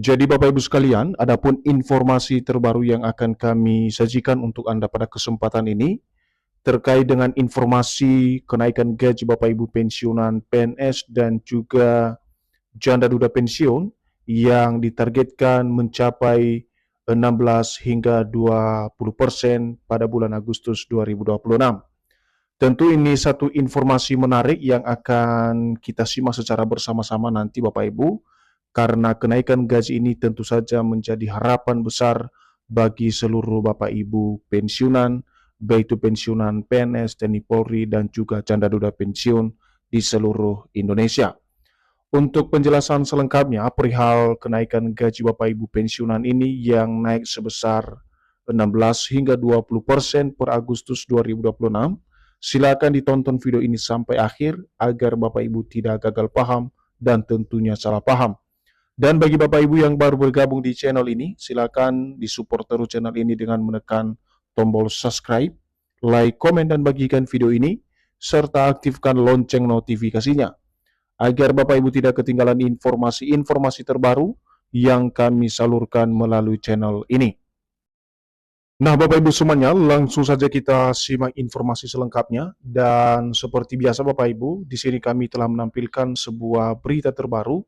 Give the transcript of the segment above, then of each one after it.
Jadi Bapak Ibu sekalian, adapun informasi terbaru yang akan kami sajikan untuk Anda pada kesempatan ini terkait dengan informasi kenaikan gaji Bapak Ibu pensiunan PNS dan juga janda duda pensiun yang ditargetkan mencapai 16 hingga 20% pada bulan Agustus 2026. Tentu ini satu informasi menarik yang akan kita simak secara bersama-sama nanti Bapak Ibu, karena kenaikan gaji ini tentu saja menjadi harapan besar bagi seluruh Bapak Ibu pensiunan, baik itu pensiunan PNS, TNI Polri, dan juga janda duda pensiun di seluruh Indonesia. Untuk penjelasan selengkapnya perihal kenaikan gaji Bapak Ibu pensiunan ini yang naik sebesar 16 hingga 20% per Agustus 2026, silakan ditonton video ini sampai akhir agar Bapak Ibu tidak gagal paham dan tentunya salah paham. Dan bagi Bapak Ibu yang baru bergabung di channel ini, silakan disupport terus channel ini dengan menekan tombol subscribe, like, komen, dan bagikan video ini, serta aktifkan lonceng notifikasinya agar Bapak Ibu tidak ketinggalan informasi-informasi terbaru yang kami salurkan melalui channel ini. Nah, Bapak Ibu semuanya, langsung saja kita simak informasi selengkapnya. Dan seperti biasa Bapak Ibu, di sini kami telah menampilkan sebuah berita terbaru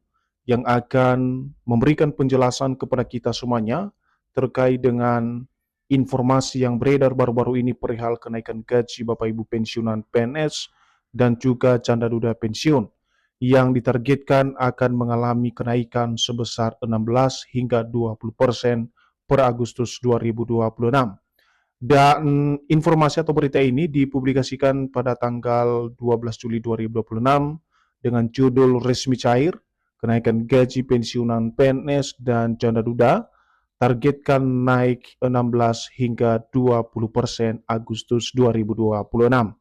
yang akan memberikan penjelasan kepada kita semuanya terkait dengan informasi yang beredar baru-baru ini perihal kenaikan gaji Bapak Ibu pensiunan PNS dan juga janda duda pensiun yang ditargetkan akan mengalami kenaikan sebesar 16 hingga 20% per Agustus 2026. Dan informasi atau berita ini dipublikasikan pada tanggal 12 Juli 2026 dengan judul resmi cair, kenaikan gaji pensiunan PNS dan janda duda, targetkan naik 16 hingga 20% Agustus 2026.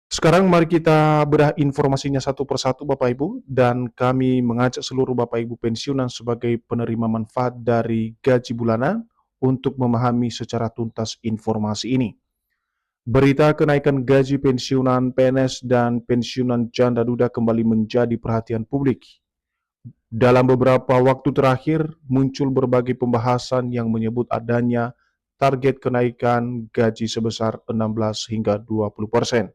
Sekarang mari kita bedah informasinya satu persatu Bapak Ibu, dan kami mengajak seluruh Bapak Ibu pensiunan sebagai penerima manfaat dari gaji bulanan untuk memahami secara tuntas informasi ini. Berita kenaikan gaji pensiunan PNS dan pensiunan janda duda kembali menjadi perhatian publik. Dalam beberapa waktu terakhir muncul berbagai pembahasan yang menyebut adanya target kenaikan gaji sebesar 16 hingga 20%.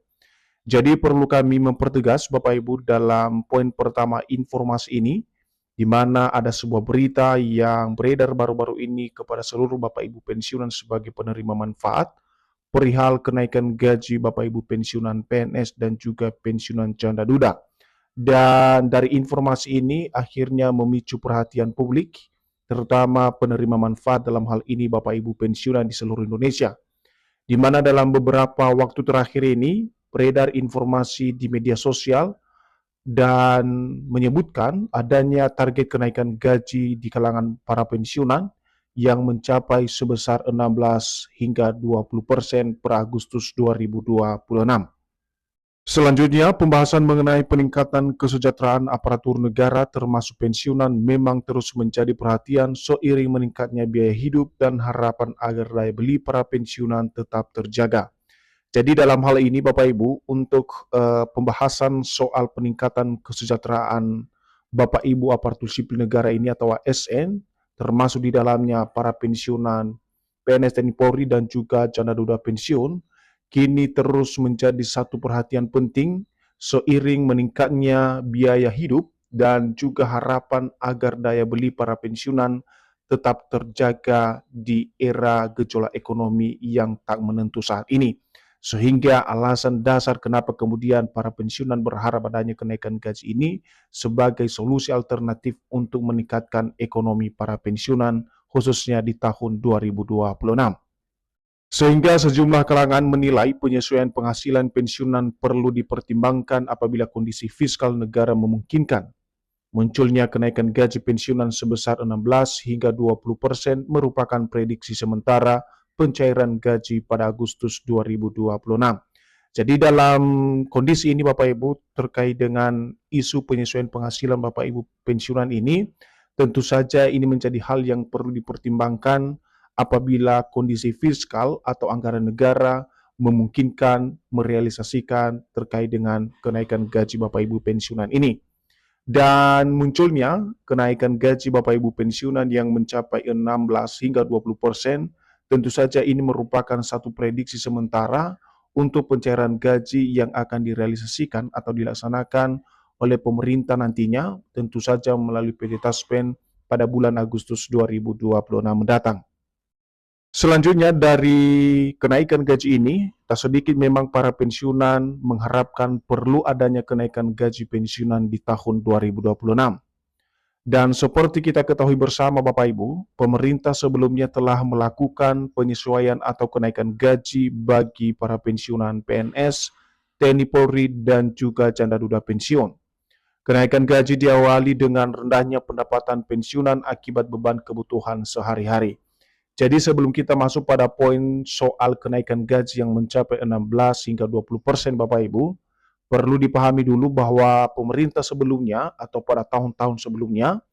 Jadi perlu kami mempertegas Bapak Ibu dalam poin pertama informasi ini, di mana ada sebuah berita yang beredar baru-baru ini kepada seluruh Bapak Ibu pensiunan sebagai penerima manfaat perihal kenaikan gaji Bapak Ibu pensiunan PNS dan juga pensiunan janda duda. Dan dari informasi ini akhirnya memicu perhatian publik, terutama penerima manfaat dalam hal ini Bapak Ibu pensiunan di seluruh Indonesia, di mana dalam beberapa waktu terakhir ini beredar informasi di media sosial dan menyebutkan adanya target kenaikan gaji di kalangan para pensiunan yang mencapai sebesar 16 hingga 20% per Agustus 2026. Selanjutnya, pembahasan mengenai peningkatan kesejahteraan aparatur negara termasuk pensiunan memang terus menjadi perhatian seiring meningkatnya biaya hidup dan harapan agar daya beli para pensiunan tetap terjaga. Jadi dalam hal ini Bapak Ibu, untuk pembahasan soal peningkatan kesejahteraan Bapak Ibu aparatur sipil negara ini atau ASN, termasuk di dalamnya para pensiunan PNS TNI Polri dan juga janda duda pensiun, kini terus menjadi satu perhatian penting seiring meningkatnya biaya hidup dan juga harapan agar daya beli para pensiunan tetap terjaga di era gejolak ekonomi yang tak menentu saat ini. Sehingga alasan dasar kenapa kemudian para pensiunan berharap adanya kenaikan gaji ini sebagai solusi alternatif untuk meningkatkan ekonomi para pensiunan khususnya di tahun 2026. Sehingga sejumlah kalangan menilai penyesuaian penghasilan pensiunan perlu dipertimbangkan apabila kondisi fiskal negara memungkinkan. Munculnya kenaikan gaji pensiunan sebesar 16 hingga 20% merupakan prediksi sementara pencairan gaji pada Agustus 2026. Jadi dalam kondisi ini Bapak Ibu terkait dengan isu penyesuaian penghasilan Bapak Ibu pensiunan ini, tentu saja ini menjadi hal yang perlu dipertimbangkan apabila kondisi fiskal atau anggaran negara memungkinkan merealisasikan terkait dengan kenaikan gaji Bapak Ibu pensiunan ini. Dan munculnya kenaikan gaji Bapak Ibu pensiunan yang mencapai 16 hingga 20%, tentu saja ini merupakan satu prediksi sementara untuk pencairan gaji yang akan direalisasikan atau dilaksanakan oleh pemerintah nantinya, tentu saja melalui PT Taspen pada bulan Agustus 2026 mendatang. Selanjutnya dari kenaikan gaji ini, tak sedikit memang para pensiunan mengharapkan perlu adanya kenaikan gaji pensiunan di tahun 2026. Dan seperti kita ketahui bersama Bapak Ibu, pemerintah sebelumnya telah melakukan penyesuaian atau kenaikan gaji bagi para pensiunan PNS, TNI Polri, dan juga janda duda pensiun. Kenaikan gaji diawali dengan rendahnya pendapatan pensiunan akibat beban kebutuhan sehari-hari. Jadi sebelum kita masuk pada poin soal kenaikan gaji yang mencapai 16 hingga 20% Bapak Ibu, perlu dipahami dulu bahwa pemerintah sebelumnya atau pada tahun-tahun sebelumnya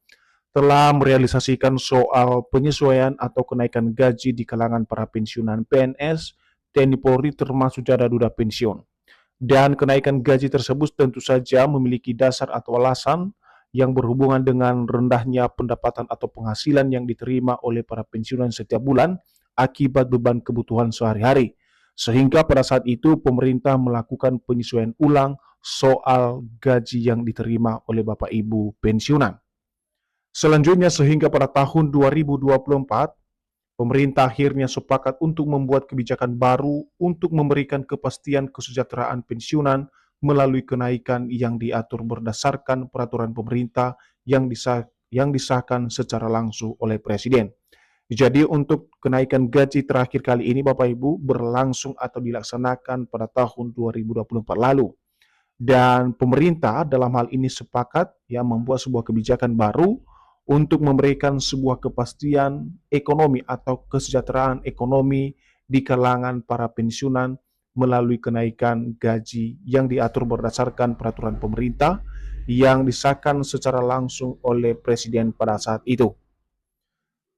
telah merealisasikan soal penyesuaian atau kenaikan gaji di kalangan para pensiunan PNS, TNI Polri termasuk janda duda pensiun. Dan kenaikan gaji tersebut tentu saja memiliki dasar atau alasan yang berhubungan dengan rendahnya pendapatan atau penghasilan yang diterima oleh para pensiunan setiap bulan akibat beban kebutuhan sehari-hari. Sehingga pada saat itu pemerintah melakukan penyesuaian ulang soal gaji yang diterima oleh Bapak Ibu pensiunan. Selanjutnya sehingga pada tahun 2024, pemerintah akhirnya sepakat untuk membuat kebijakan baru untuk memberikan kepastian kesejahteraan pensiunan melalui kenaikan yang diatur berdasarkan peraturan pemerintah yang disahkan secara langsung oleh Presiden. Jadi untuk kenaikan gaji terakhir kali ini Bapak Ibu berlangsung atau dilaksanakan pada tahun 2024 lalu. Dan pemerintah dalam hal ini sepakat ya membuat sebuah kebijakan baru untuk memberikan sebuah kepastian ekonomi atau kesejahteraan ekonomi di kalangan para pensiunan melalui kenaikan gaji yang diatur berdasarkan peraturan pemerintah yang disahkan secara langsung oleh Presiden pada saat itu.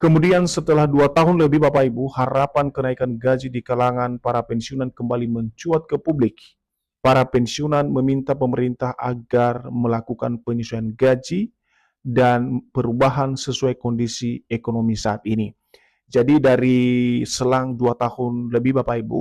Kemudian setelah 2 tahun lebih Bapak Ibu, harapan kenaikan gaji di kalangan para pensiunan kembali mencuat ke publik. Para pensiunan meminta pemerintah agar melakukan penyesuaian gaji dan perubahan sesuai kondisi ekonomi saat ini. Jadi dari selang 2 tahun lebih Bapak Ibu,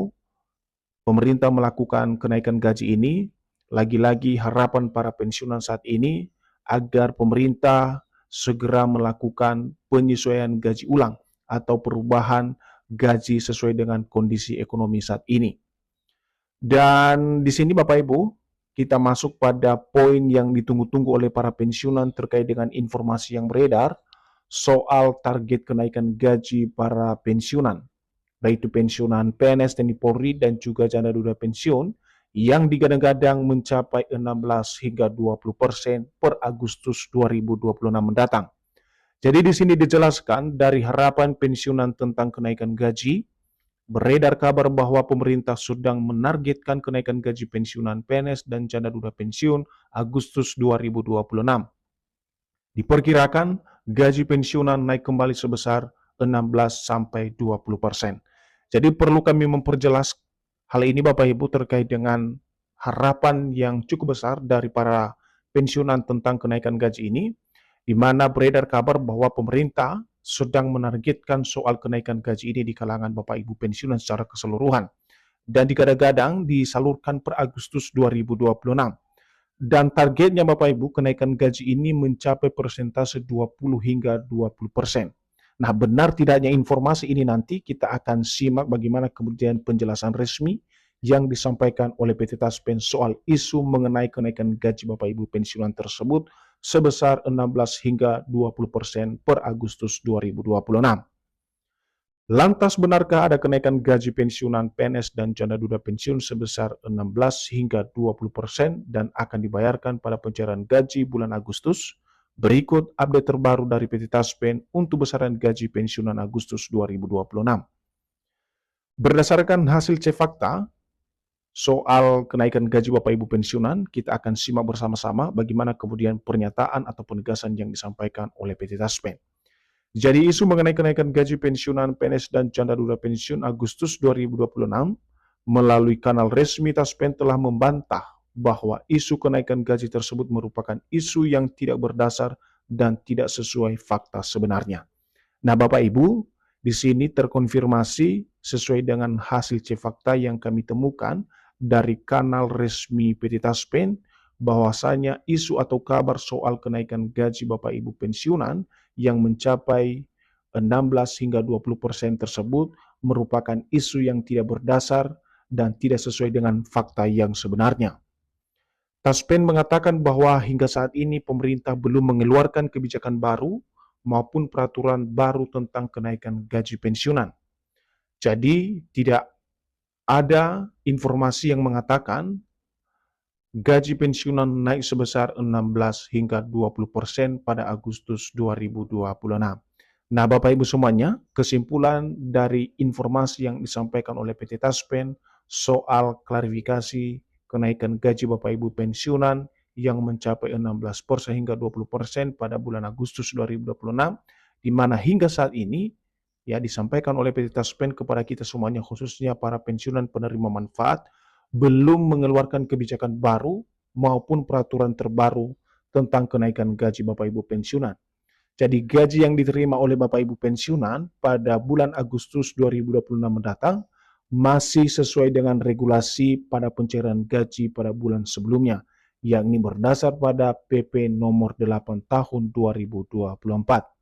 pemerintah melakukan kenaikan gaji ini, lagi-lagi harapan para pensiunan saat ini agar pemerintah segera melakukan penyesuaian gaji ulang atau perubahan gaji sesuai dengan kondisi ekonomi saat ini. Dan di sini Bapak Ibu, kita masuk pada poin yang ditunggu-tunggu oleh para pensiunan terkait dengan informasi yang beredar soal target kenaikan gaji para pensiunan, baik itu pensiunan PNS, TNI Polri, dan juga janda duda pensiun yang digadang-gadang mencapai 16 hingga 20% per Agustus 2026 mendatang. Jadi di sini dijelaskan dari harapan pensiunan tentang kenaikan gaji, beredar kabar bahwa pemerintah sedang menargetkan kenaikan gaji pensiunan PNS dan janda duda pensiun Agustus 2026. Diperkirakan gaji pensiunan naik kembali sebesar 16 sampai 20%. Jadi perlu kami memperjelas hal ini Bapak Ibu terkait dengan harapan yang cukup besar dari para pensiunan tentang kenaikan gaji ini, di mana beredar kabar bahwa pemerintah sedang menargetkan soal kenaikan gaji ini di kalangan Bapak Ibu pensiunan secara keseluruhan. Dan digadang-gadang disalurkan per Agustus 2026. Dan targetnya Bapak Ibu kenaikan gaji ini mencapai persentase 20 hingga 20%. Nah, benar tidaknya informasi ini nanti kita akan simak bagaimana kemudian penjelasan resmi yang disampaikan oleh PT Taspen soal isu mengenai kenaikan gaji Bapak Ibu pensiunan tersebut sebesar 16 hingga 20% per Agustus 2026. Lantas benarkah ada kenaikan gaji pensiunan PNS dan janda duda pensiun sebesar 16 hingga 20% dan akan dibayarkan pada pencairan gaji bulan Agustus? Berikut update terbaru dari PT Taspen untuk besaran gaji pensiunan Agustus 2026. Berdasarkan hasil cek fakta soal kenaikan gaji Bapak Ibu pensiunan, kita akan simak bersama-sama bagaimana kemudian pernyataan atau penegasan yang disampaikan oleh PT Taspen. Jadi isu mengenai kenaikan gaji pensiunan PNS dan janda duda pensiun Agustus 2026 melalui kanal resmi Taspen telah membantah bahwa isu kenaikan gaji tersebut merupakan isu yang tidak berdasar dan tidak sesuai fakta sebenarnya. Nah, Bapak Ibu, di sini terkonfirmasi sesuai dengan hasil cek fakta yang kami temukan dari kanal resmi PT Taspen, bahwasanya isu atau kabar soal kenaikan gaji Bapak Ibu pensiunan yang mencapai 16 hingga 20% tersebut merupakan isu yang tidak berdasar dan tidak sesuai dengan fakta yang sebenarnya. Taspen mengatakan bahwa hingga saat ini pemerintah belum mengeluarkan kebijakan baru maupun peraturan baru tentang kenaikan gaji pensiunan. Jadi, tidak ada informasi yang mengatakan gaji pensiunan naik sebesar 16 hingga 20% pada Agustus 2026. Nah, Bapak Ibu semuanya, kesimpulan dari informasi yang disampaikan oleh PT Taspen soal klarifikasi kenaikan gaji Bapak Ibu pensiunan yang mencapai 16% hingga 20% pada bulan Agustus 2026, di mana hingga saat ini ya disampaikan oleh PT Taspen kepada kita semuanya, khususnya para pensiunan penerima manfaat, belum mengeluarkan kebijakan baru maupun peraturan terbaru tentang kenaikan gaji Bapak Ibu pensiunan. Jadi gaji yang diterima oleh Bapak Ibu pensiunan pada bulan Agustus 2026 mendatang masih sesuai dengan regulasi pada pencairan gaji pada bulan sebelumnya, yakni berdasar pada PP nomor 8 tahun 2024.